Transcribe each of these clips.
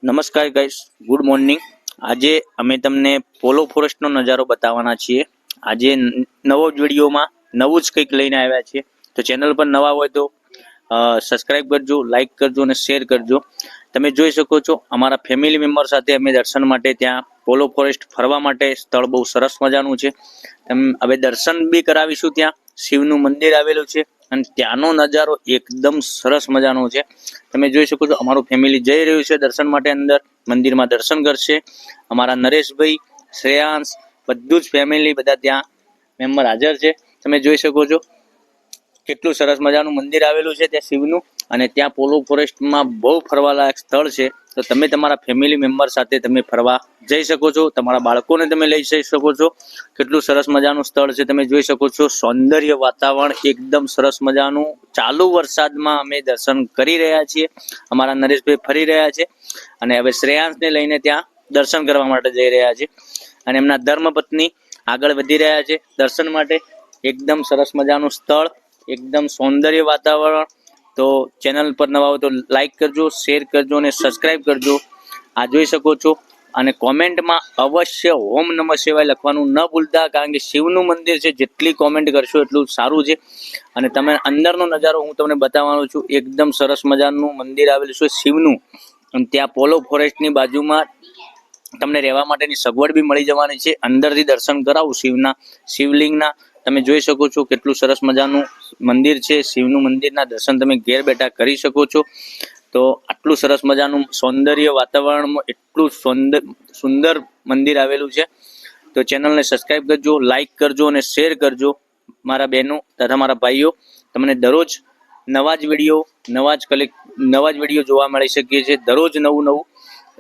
નમસ્કાર guys, good morning. આજે અમે તમને પોલો ફોરેસ્ટનો નજારો બતાવવાના છીએ। આજે નવો જ વિડીયોમાં નવું જ કંઈક લઈને આવ્યા છીએ। તો ચેનલ પર નવા હોય તો સબસ્ક્રાઇબ કરજો, લાઇક કરજો અને શેર કરજો। તમે જોઈ શકો છો અમારા ફેમિલી મેમ્બર સાથે અમે દર્શન માટે ત્યાં પોલો ફોરેસ્ટ ફરવા માટે સ્થળ બહુ સરસ મજાનું છે। હવે દર્શન બી કરાવીશું। ત્યાં શિવનું મંદિર આવેલું છે અને ત્યાંનો નજારો એકદમ સરસ મજાનો છે। તમે જોઈ શકો છો અમારું ફેમિલી જઈ રહ્યું છે દર્શન માટે। અંદર મંદિરમાં દર્શન કરશે અમારા નરેશભાઈ, શ્રેયાંશ, બધું જ ફેમિલી બધા ત્યાં મેમ્બર હાજર છે। તમે જોઈ શકો છો કેટલું સરસ મજાનું મંદિર આવેલું છે ત્યાં શિવનું। અને ત્યાં પોલો ફોરેસ્ટમાં બહુ ફરવાલાયક સ્થળ છે। તો તમે તમારા ફેમિલી મેમ્બર સાથે તમે ફરવા જઈ શકો છો। તમારા બાળકોને તમે લઈ જઈ શકો છો। કેટલું સરસ મજાનું સ્થળ છે, તમે જોઈ શકો છો। સૌંદર્ય વાતાવરણ એકદમ સરસ મજાનું। ચાલુ વરસાદમાં અમે દર્શન કરી રહ્યા છીએ। અમારા નરેશભાઈ ફરી રહ્યા છે અને હવે શ્રેયાંશને લઈને ત્યાં દર્શન કરવા માટે જઈ રહ્યા છે અને એમના ધર્મપત્ની આગળ વધી રહ્યા છે દર્શન માટે। એકદમ સરસ મજાનું સ્થળ, એકદમ સૌંદર્ય વાતાવરણ। તો ચેનલ પર નવા હોય તો લાઈક કરજો, શેર કરજો અને સબસ્ક્રાઇબ કરજો। આ જોઈ શકો છો અને કોમેન્ટમાં અવશ્ય ઓમ નમઃ શિવાય લખવાનું ન ભૂલતા, કારણ કે શિવનું મંદિર છે, જેટલી કોમેન્ટ કરશો એટલું સારું છે। અને તમે અંદરનો નજારો હું તમને બતાવવાનો છું। એકદમ સરસ મજાનું મંદિર આવેલું છે શિવનું અને ત્યાં પોલો ફોરેસ્ટની બાજુમાં તમને રહેવા માટેની સગવડ બી મળી જવાની છે। અંદરથી દર્શન કરાવું શિવલિંગના। તમે જોઈ શકો છો કેટલું સરસ મજાનું મંદિર છે। શિવનું મંદિરના દર્શન તમે ઘેર બેઠા કરી શકો છો। તો આટલું સરસ મજાનું સૌંદર્ય વાતાવરણમાં એટલું સુંદર મંદિર આવેલું છે। તો ચેનલને સબસ્ક્રાઇબ કરજો, લાઇક કરજો અને શેર કરજો મારા બહેનો તથા મારા ભાઈઓ। તમને દરરોજ નવા જ વિડીયો જોવા મળી શકીએ છીએ। દરરોજ નવું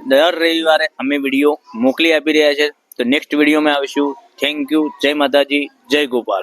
દર રવિવારે અમે વિડીયો મોકલી આપી રહ્યા છે। તો નેક્સ્ટ વિડીયોમાં આવીશું। Thank you. જય માતાજી, જય ગોપાલ।